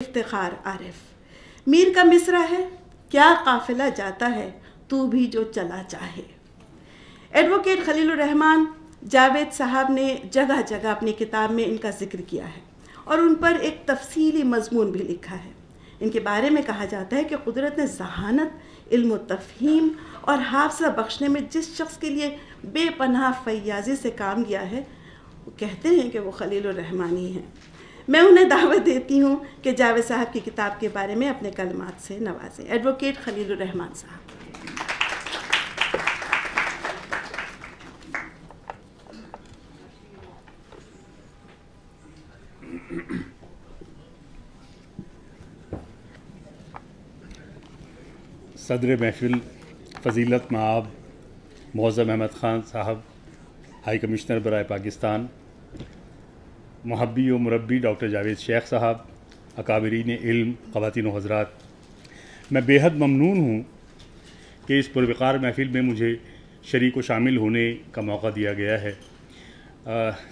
افتخار عارف میر کا مصرع ہے، کیا قافلہ جاتا ہے تو بھی جو چلا چاہے۔ ایڈوکیٹ خلیل الرحمن جاوید صاحب نے جگہ جگہ اپنی کتاب میں ان کا ذکر کیا ہے اور ان پر ایک تفصیلی مضمون بھی لکھا ہے۔ ان کے بارے میں کہا جاتا ہے کہ قدرت نے ذہانت، علم و تفہیم اور حافظہ بخشنے میں جس شخص کے لیے بے پناہ فیاضی سے کام کیا ہے، وہ کہتے ہیں کہ وہ خلیل الرحمن ہی ہیں۔ میں انہیں دعوت دیتی ہوں کہ جاوید صاحب کی کتاب کے بارے میں اپنے کلمات سے نوازیں۔ ایڈوکیٹ خلیل الرحمن صاحب۔ صدر محفل فضیلت مآب معظم احمد خان صاحب، ہائی کمشنر برائے پاکستان، محبی و مربی ڈاکٹر جاوید شیخ صاحب، اکابرین علم، خواتین و حضرات، میں بے حد ممنون ہوں کہ اس پروقار محفل میں مجھے شریک و شامل ہونے کا موقع دیا گیا ہے۔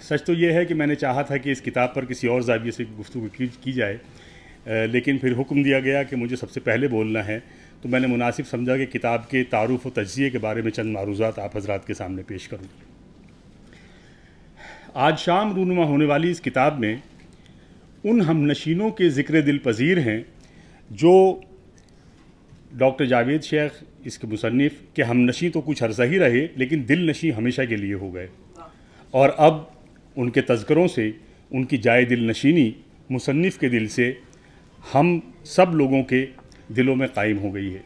سچ تو یہ ہے کہ میں نے چاہا تھا کہ اس کتاب پر کسی اور زاویے سے گفتگو کی جائے، لیکن پھر حکم دیا گیا کہ مجھے سب سے پہلے بولنا ہے، تو میں نے مناسب سمجھا کہ کتاب کے تعارف و تجزیے کے بارے میں چند معروضات آپ حضرات کے سامنے پیش کروں۔ آج شام رونما ہونے والی اس کتاب میں ان ہم نشینوں کے ذکر دل پذیر ہیں جو ڈاکٹر جاوید شیخ اس کے مصنف کے ہم نشیں تو کچھ عرصہ ہی رہے، لیکن دل نشیں ہمیشہ کے لیے ہو گئے، اور اب ان کے تذکروں سے ان کی جائے دل نشینی مصنف کے دل سے ہم سب لوگوں کے دلوں میں قائم ہو گئی ہے۔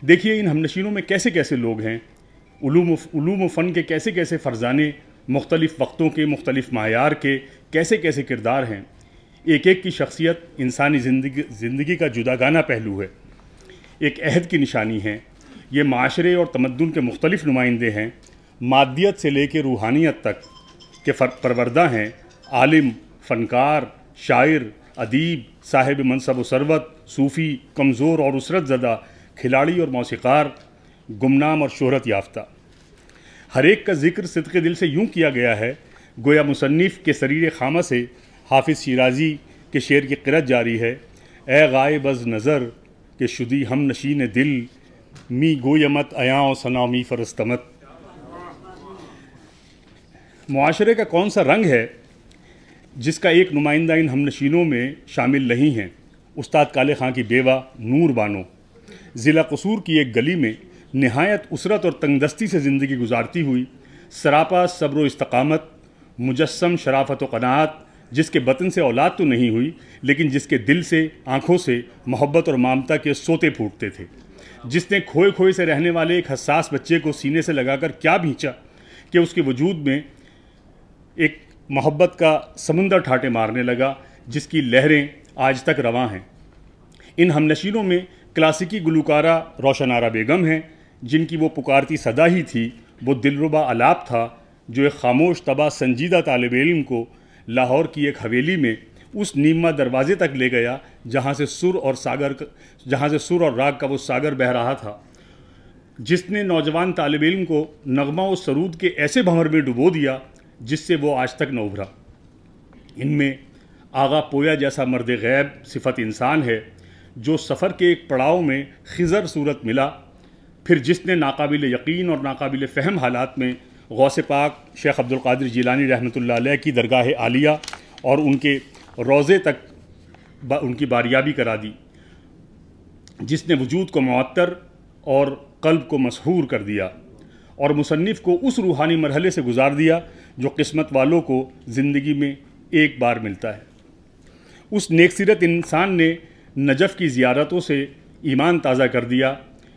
دیکھیے ان ہم نشینوں میں کیسے کیسے لوگ ہیں، علوم و فن کے کیسے کیسے فرزانے، مختلف وقتوں کے، مختلف معیار کے کیسے کیسے کردار ہیں۔ ایک ایک کی شخصیت انسانی زندگی کا جداگانہ پہلو ہے، ایک عہد کی نشانی ہے۔ یہ معاشرے اور تمدن کے مختلف نمائندے ہیں، مادیت سے لے کے روحانیت تک کے پروردہ ہیں۔ عالم، فنکار، شاعر، ادیب، صاحب منصب و ثروت، صوفی، کمزور اور اسرت زدہ، کھلاڑی اور موسیقار، گمنام اور شہرت یافتہ، ہر ایک کا ذکر صدق دل سے یوں کیا گیا ہے گویا مصنف کے سریر خامہ سے حافظ شیرازی کے شعر کی قرأت جاری ہے۔ اے غائب از نظر کہ شدی ہم نشین دل، می گویمت ایاں و ثنا می فرستمت۔ معاشرے کا کون سا رنگ ہے جس کا ایک نمائندہ ان ہم نشینوں میں شامل نہیں ہیں؟ استاد کالے خاں کی بیوہ نور بانو ضلع قصور کی ایک گلی میں نہایت اسرت اور تنگ دستی سے زندگی گزارتی ہوئی، سراپا صبر و استقامت، مجسم شرافت و قناعت، جس کے بطن سے اولاد تو نہیں ہوئی لیکن جس کے دل سے، آنکھوں سے محبت اور ممتا کے سوتے پھوٹتے تھے، جس نے کھوئے کھوئے سے رہنے والے ایک حساس بچے کو سینے سے لگا کر کیا بھینچا کہ اس کے وجود میں ایک محبت کا سمندر ٹھاٹے مارنے لگا جس کی لہریں آج تک رواں ہیں۔ ان ہم نشینوں میں کلاسیکی گلوکارہ روشن آرا بیگم ہیں، جن کی وہ پکارتی صدا ہی تھی، وہ دلربا آلاپ تھا جو ایک خاموش طبع سنجیدہ طالب علم کو لاہور کی ایک حویلی میں اس نیمہ دروازے تک لے گیا جہاں سے سر اور راگ کا وہ ساگر بہہ رہا تھا، جس نے نوجوان طالب علم کو نغمہ و سرود کے ایسے بھنور میں ڈبو دیا جس سے وہ آج تک نہ ابھرا۔ ان میں آغا پویا جیسا مرد غیب صفت انسان ہے جو سفر کے ایک پڑاؤ میں خضر صورت ملا، پھر جس نے ناقابل یقین اور ناقابل فہم حالات میں غوث پاک شیخ عبدالقادر جیلانی رحمۃ اللہ علیہ کی درگاہ عالیہ اور ان کے روضے تک ان کی باریابی کرا دی، جس نے وجود کو معطر اور قلب کو مسحور کر دیا اور مصنف کو اس روحانی مرحلے سے گزار دیا جو قسمت والوں کو زندگی میں ایک بار ملتا ہے۔ اس نیک سیرت انسان نے نجف کی زیارتوں سے ایمان تازہ کر دیا،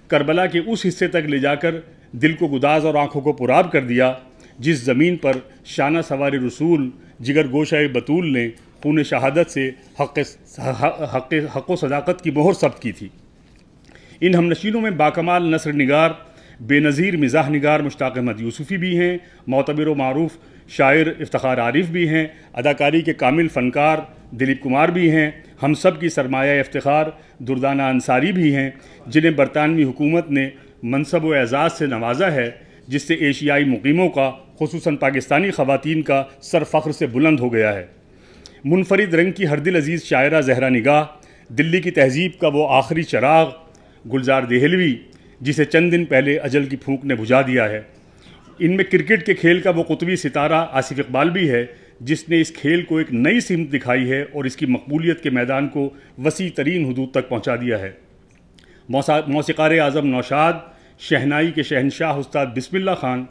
کربلا کے اس حصے تک لے جا کر دل کو گداز اور آنکھوں کو پرآب کر دیا جس زمین پر شانہ سوار رسول جگر گوشہ بطول نے خون شہادت سے حق و صداقت کی مہر ثبت کی تھی۔ ان ہم نشینوں میں باکمال نثر نگار، بے نظیر مزاح نگار مشتاق احمد یوسفی بھی ہیں، معتبر و معروف شاعر افتخار عارف بھی ہیں، اداکاری کے کامل فنکار دلیپ کمار بھی ہیں، ہم سب کی سرمایہ افتخار دردانہ انصاری بھی ہیں، جنہیں برطانوی حکومت نے منصب و اعزاز سے نوازا ہے، جس سے ایشیائی مقیموں کا خصوصاً پاکستانی خواتین کا سر فخر سے بلند ہو گیا ہے۔ منفرد رنگ کی ہر دل عزیز شاعرہ زہرا نگاہ، دلی کی تہذیب کا وہ آخری چراغ گلزار دہلوی جسے چند دن پہلے اجل کی پھونک نے بجھا دیا ہے۔ ان میں کرکٹ کے کھیل کا وہ قطبی ستارہ آصف اقبال بھی ہے جس نے اس کھیل کو ایک نئی سمت دکھائی ہے اور اس کی مقبولیت کے میدان کو وسیع ترین حدود تک پہنچا دیا ہے۔ موسیقار اعظم نوشاد، شہنائی کے شہنشاہ استاد بسم اللہ خان،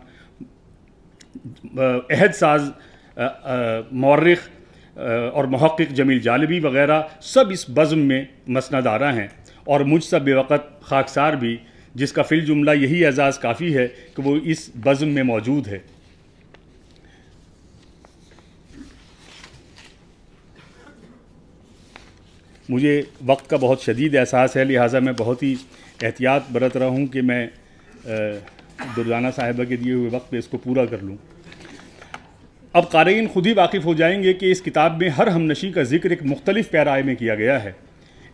عہد ساز مورخ اور محقق جمیل جالبی وغیرہ سب اس بزم میں مسند آرا ہیں، اور مجھ سا بے وقت خاکسار بھی، جس کا فی الجملہ یہی اعزاز کافی ہے کہ وہ اس بزم میں موجود ہے۔ مجھے وقت کا بہت شدید احساس ہے، لہٰذا میں بہت ہی احتیاط برت رہا ہوں کہ میں دردانہ صاحبہ کے دیے ہوئے وقت پہ اس کو پورا کر لوں۔ اب قارئین خود ہی واقف ہو جائیں گے کہ اس کتاب میں ہر ہمنشی کا ذکر ایک مختلف پیرائے میں کیا گیا ہے،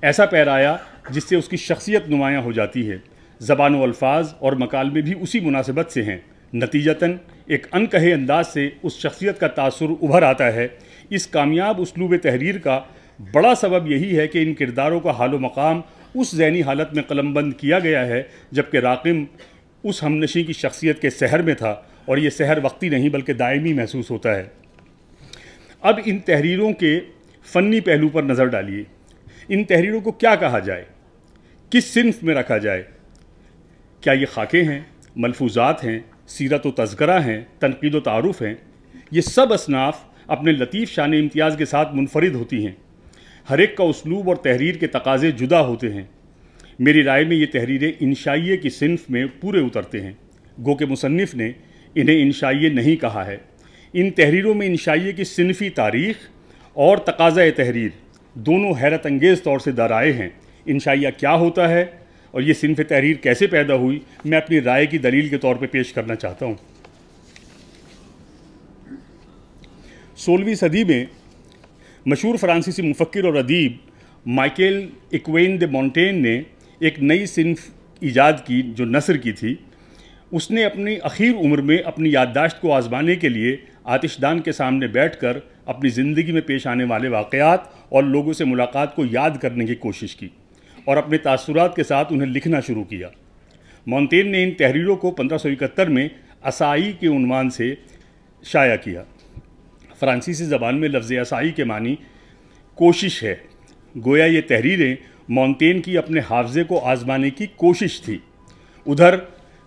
ایسا پیرایا جس سے اس کی شخصیت نمایاں ہو جاتی ہے۔ زبان و الفاظ اور مکالمے بھی اسی مناسبت سے ہیں، نتیجتاً ایک انکہے انداز سے اس شخصیت کا تاثر ابھر آتا ہے۔ اس کامیاب اسلوب تحریر کا بڑا سبب یہی ہے کہ ان کرداروں کا حال و مقام اس ذہنی حالت میں قلم بند کیا گیا ہے جبکہ راقم اس ہمنشی کی شخصیت کے سحر میں تھا، اور یہ سحر وقتی نہیں بلکہ دائمی محسوس ہوتا ہے۔ اب ان تحریروں کے فنی پہلو پر نظر ڈالیے۔ ان تحریروں کو کیا کہا جائے، کس صنف میں رکھا جائے؟ کیا یہ خاکے ہیں، ملفوظات ہیں، سیرت و تذکرہ ہیں، تنقید و تعارف ہیں؟ یہ سب اصناف اپنے لطیف شان امتیاز کے ساتھ منفرد ہوتی ہیں، ہر ایک کا اسلوب اور تحریر کے تقاضے جدا ہوتے ہیں۔ میری رائے میں یہ تحریریں انشائیے کی صنف میں پورے اترتے ہیں، گو کہ مصنف نے انہیں انشائیے نہیں کہا ہے۔ ان تحریروں میں انشائیے کی صنفی تاریخ اور تقاضۂ تحریر دونوں حیرت انگیز طور سے درائے ہیں۔ انشائیہ کیا ہوتا ہے اور یہ صنف تحریر کیسے پیدا ہوئی، میں اپنی رائے کی دلیل کے طور پہ پیش کرنا چاہتا ہوں۔ 16ویں صدی میں مشہور فرانسیسی مفکر اور ادیب مائیکل ایکوین دے مونٹین نے ایک نئی صنف ایجاد کی جو نثر کی تھی۔ اس نے اپنی اخیر عمر میں اپنی یادداشت کو آزمانے کے لیے آتش دان کے سامنے بیٹھ کر اپنی زندگی میں پیش آنے والے واقعات اور لوگوں سے ملاقات کو یاد کرنے کی کوشش کی اور اپنے تاثرات کے ساتھ انہیں لکھنا شروع کیا۔ مونتین نے ان تحریروں کو 1571 میں اسائی کے عنوان سے شائع کیا۔ فرانسیسی زبان میں لفظ اسائی کے معنی کوشش ہے، گویا یہ تحریریں مونتین کی اپنے حافظے کو آزمانے کی کوشش تھی۔ ادھر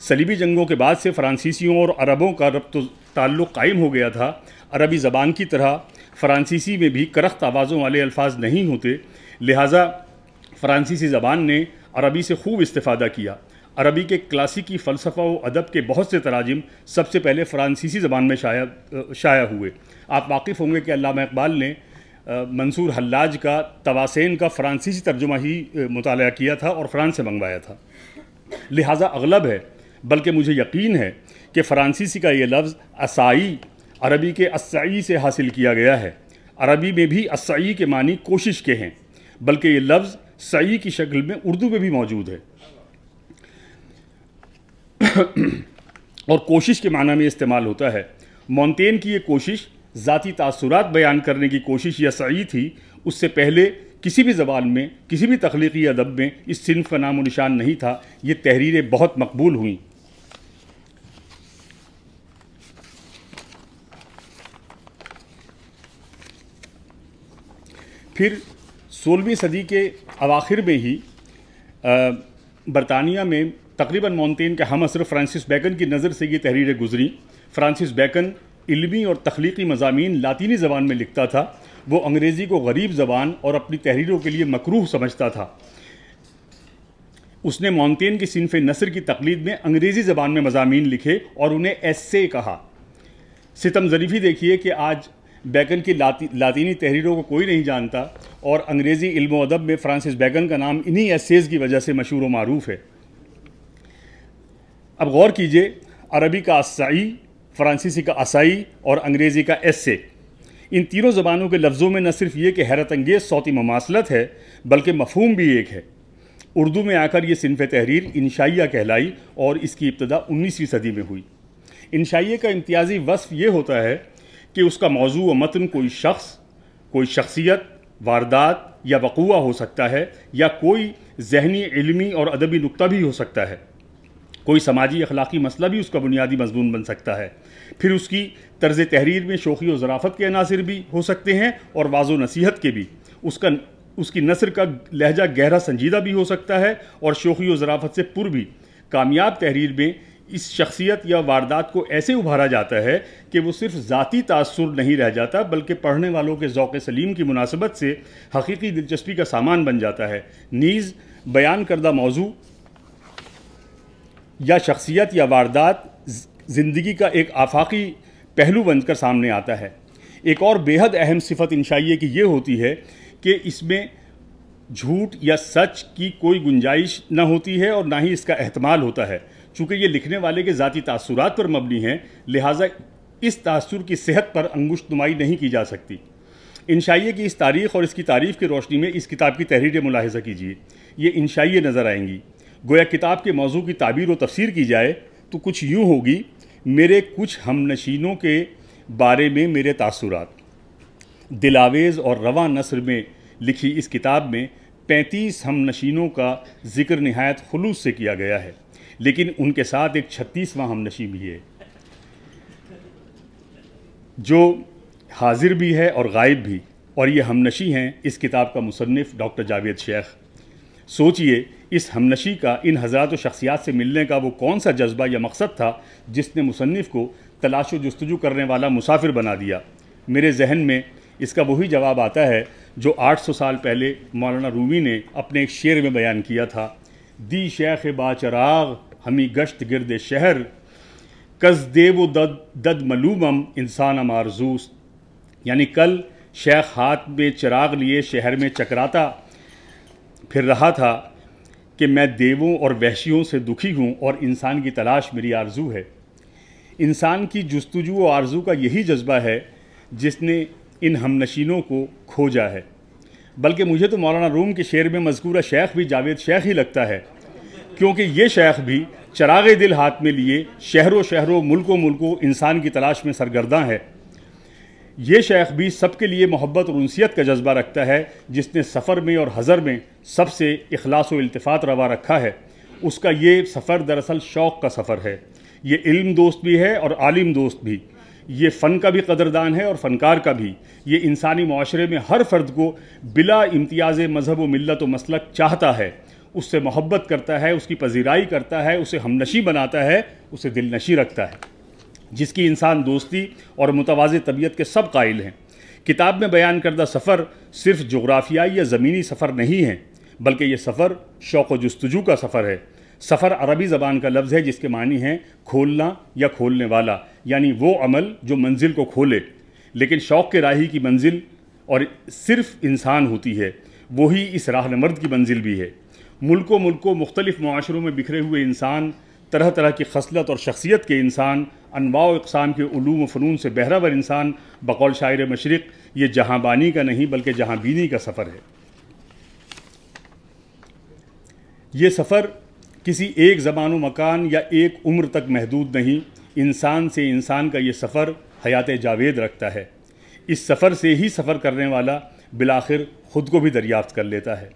صلیبی جنگوں کے بعد سے فرانسیسیوں اور عربوں کا ربط و تعلق قائم ہو گیا تھا۔ عربی زبان کی طرح فرانسیسی میں بھی کرخت آوازوں والے الفاظ نہیں ہوتے، لہٰذا فرانسیسی زبان نے عربی سے خوب استفادہ کیا۔ عربی کے کلاسیکی فلسفہ و ادب کے بہت سے تراجم سب سے پہلے فرانسیسی زبان میں شائع ہوئے۔ آپ واقف ہوں گے کہ علامہ اقبال نے منصور حلاج کا تواسین کا فرانسیسی ترجمہ ہی مطالعہ کیا تھا اور فرانس سے منگوایا تھا، لہٰذا اغلب ہے بلکہ مجھے یقین ہے کہ فرانسیسی کا یہ لفظ اسائی عربی کے اسعی سے حاصل کیا گیا ہے۔ عربی میں بھی اسعی کے معنی کوشش کے ہیں، بلکہ یہ لفظ سعی کی شکل میں اردو میں بھی موجود ہے اور کوشش کے معنی میں استعمال ہوتا ہے۔ مونتین کی یہ کوشش ذاتی تاثرات بیان کرنے کی کوشش یا سعی تھی۔ اس سے پہلے کسی بھی زبان میں، کسی بھی تخلیقی ادب میں اس صنف کا نام و نشان نہیں تھا۔ یہ تحریریں بہت مقبول ہوئیں۔ پھر 16ویں صدی کے اواخر میں ہی برطانیہ میں تقریباً مونتین کے ہم عصر فرانسس بیکن کی نظر سے یہ تحریریں گزریں۔ فرانسس بیکن علمی اور تخلیقی مضامین لاطینی زبان میں لکھتا تھا۔ وہ انگریزی کو غریب زبان اور اپنی تحریروں کے لیے مکروہ سمجھتا تھا۔ اس نے مونتین کی صنف نثر کی تقلید میں انگریزی زبان میں مضامین لکھے اور انہیں ایسے کہا۔ ستم ظریفی دیکھیے کہ آج بیکن کی لاطینی تحریروں کو کوئی نہیں جانتا اور انگریزی علم و ادب میں فرانسس بیکن کا نام انہی ایسیز کی وجہ سے مشہور و معروف ہے۔ اب غور کیجئے، عربی کا اسائی، فرانسیسی کا اسائی اور انگریزی کا ایسے، ان تینوں زبانوں کے لفظوں میں نہ صرف یہ کہ حیرت انگیز صوتی مماثلت ہے بلکہ مفہوم بھی ایک ہے۔ اردو میں آ کر یہ صنف تحریر انشائیہ کہلائی اور اس کی ابتدا 19ویں صدی میں ہوئی۔ انشائیہ کا امتیازی وصف یہ ہوتا ہے کہ اس کا موضوع و متن کوئی شخص، کوئی شخصیت، واردات یا وقوع ہو سکتا ہے، یا کوئی ذہنی، علمی اور ادبی نقطہ بھی ہو سکتا ہے، کوئی سماجی اخلاقی مسئلہ بھی اس کا بنیادی مضمون بن سکتا ہے، پھر اس کی طرز تحریر میں شوخی و ظرافت کے عناصر بھی ہو سکتے ہیں اور واض و نصیحت کے بھی، اس کی نثر کا لہجہ گہرا سنجیدہ بھی ہو سکتا ہے اور شوخی و ظرافت سے پر بھی۔ کامیاب تحریر میں اس شخصیت یا واردات کو ایسے ابھارا جاتا ہے کہ وہ صرف ذاتی تاثر نہیں رہ جاتا، بلکہ پڑھنے والوں کے ذوق سلیم کی مناسبت سے حقیقی دلچسپی کا سامان بن جاتا ہے۔ نیز بیان کردہ موضوع یا شخصیت یا واردات زندگی کا ایک آفاقی پہلو بن کر سامنے آتا ہے۔ ایک اور بے حد اہم صفت انشائیے کی یہ ہوتی ہے کہ اس میں جھوٹ یا سچ کی کوئی گنجائش نہ ہوتی ہے اور نہ ہی اس کا احتمال ہوتا ہے۔ چونکہ یہ لکھنے والے کے ذاتی تاثرات پر مبنی ہیں، لہٰذا اس تاثر کی صحت پر انگشت نمائی نہیں کی جا سکتی۔ انشائیے کی اس تاریخ اور اس کی تعریف کی روشنی میں اس کتاب کی تحریریں ملاحظہ کیجیے۔ یہ انشائیے نظر آئیں گی۔ گویا کتاب کے موضوع کی تعبیر و تفسیر کی جائے تو کچھ یوں ہوگی: میرے کچھ ہم نشینوں کے بارے میں میرے تاثرات۔ دلاویز اور رواں نثر میں لکھی اس کتاب میں 35 ہم نشینوں کا ذکر نہایت خلوص سے کیا گیا ہے، لیکن ان کے ساتھ ایک 36واں ہم نشین بھی ہے جو حاضر بھی ہے اور غائب بھی، اور یہ ہم نشی ہیں اس کتاب کا مصنف ڈاکٹر جاوید شیخ۔ سوچئے اس ہم نشی کا ان حضرات و شخصیات سے ملنے کا وہ کون سا جذبہ یا مقصد تھا جس نے مصنف کو تلاش و جستجو کرنے والا مسافر بنا دیا۔ میرے ذہن میں اس کا وہی جواب آتا ہے جو 800 سال پہلے مولانا رومی نے اپنے ایک شعر میں بیان کیا تھا: دی شیخ با چراغ ہمی گشت گرد شہر، کز دیو و دد ملومم انسان آرزوست۔ یعنی کل شیخ ہاتھ میں چراغ لیے شہر میں چکراتا پھر رہا تھا کہ میں دیووں اور وحشیوں سے دکھی ہوں اور انسان کی تلاش میری آرزو ہے۔ انسان کی جستجو و آرزو کا یہی جذبہ ہے جس نے ان ہم نشینوں کو کھوجا ہے۔ بلکہ مجھے تو مولانا روم کے شعر میں مذکورہ شیخ بھی جاوید شیخ ہی لگتا ہے، کیونکہ یہ شیخ بھی چراغ دل ہاتھ میں لیے شہروں ملکوں انسان کی تلاش میں سرگرداں ہے۔ یہ شیخ بھی سب کے لیے محبت اور انسیت کا جذبہ رکھتا ہے، جس نے سفر میں اور حضر میں سب سے اخلاص و التفات روا رکھا ہے۔ اس کا یہ سفر دراصل شوق کا سفر ہے۔ یہ علم دوست بھی ہے اور عالم دوست بھی، یہ فن کا بھی قدردان ہے اور فنکار کا بھی۔ یہ انسانی معاشرے میں ہر فرد کو بلا امتیاز مذہب و ملت و مسلک چاہتا ہے، اس سے محبت کرتا ہے، اس کی پذیرائی کرتا ہے، اسے ہمنشی بناتا ہے، اسے دل نشی رکھتا ہے، جس کی انسان دوستی اور متوازی طبیعت کے سب قائل ہیں۔ کتاب میں بیان کردہ سفر صرف جغرافیائی یا زمینی سفر نہیں ہے، بلکہ یہ سفر شوق و جستجو کا سفر ہے۔ سفر عربی زبان کا لفظ ہے جس کے معنی ہیں کھولنا یا کھولنے والا، یعنی وہ عمل جو منزل کو کھولے۔ لیکن شوق کے راہی کی منزل اور صرف انسان ہوتی ہے، وہی اس راہنورد کی منزل بھی ہے۔ ملکوں مختلف معاشروں میں بکھرے ہوئے انسان، طرح طرح کی خصلت اور شخصیت کے انسان، انواع و اقسام کے علوم و فنون سے بہرہ ور انسان، بقول شاعر مشرق یہ جہاں بانی کا نہیں بلکہ جہاں بینی کا سفر ہے۔ یہ سفر کسی ایک زمان و مکان یا ایک عمر تک محدود نہیں، انسان سے انسان کا یہ سفر حیات جاوید رکھتا ہے۔ اس سفر سے ہی سفر کرنے والا بالآخر خود کو بھی دریافت کر لیتا ہے۔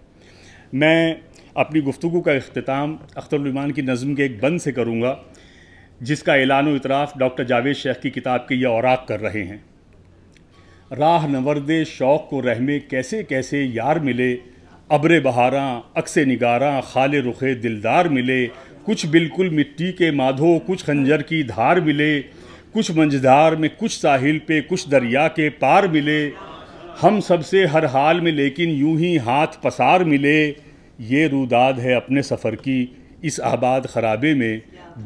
میں اپنی گفتگو کا اختتام اختر الایمان کی نظم کے ایک بند سے کروں گا، جس کا اعلان و اطراف ڈاکٹر جاوید شیخ کی کتاب کے یہ اوراق کر رہے ہیں۔ راہ نورد شوق کو رحمے کیسے کیسے یار ملے، ابر بہاراں عکس نگاراں خال رخ دلدار ملے، کچھ بالکل مٹی کے مادھو کچھ خنجر کی دھار ملے، کچھ منجدھار میں کچھ ساحل پہ کچھ دریا کے پار ملے، ہم سب سے ہر حال میں لیکن یوں ہی ہاتھ پسار ملے، یہ روداد ہے اپنے سفر کی اس آباد خرابے میں،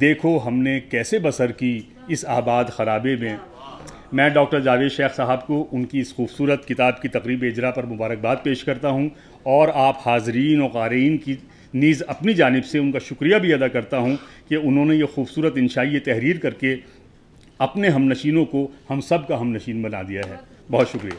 دیکھو ہم نے کیسے بسر کی اس آباد خرابے میں۔ میں ڈاکٹر جاوید شیخ صاحب کو ان کی اس خوبصورت کتاب کی تقریب اجرا پر مبارکباد پیش کرتا ہوں، اور آپ حاضرین و قارئین کی نیز اپنی جانب سے ان کا شکریہ بھی ادا کرتا ہوں کہ انہوں نے یہ خوبصورت انشائیہ تحریر کر کے اپنے ہم نشینوں کو ہم سب کا ہم نشین بنا دیا ہے۔ بہت شکریہ۔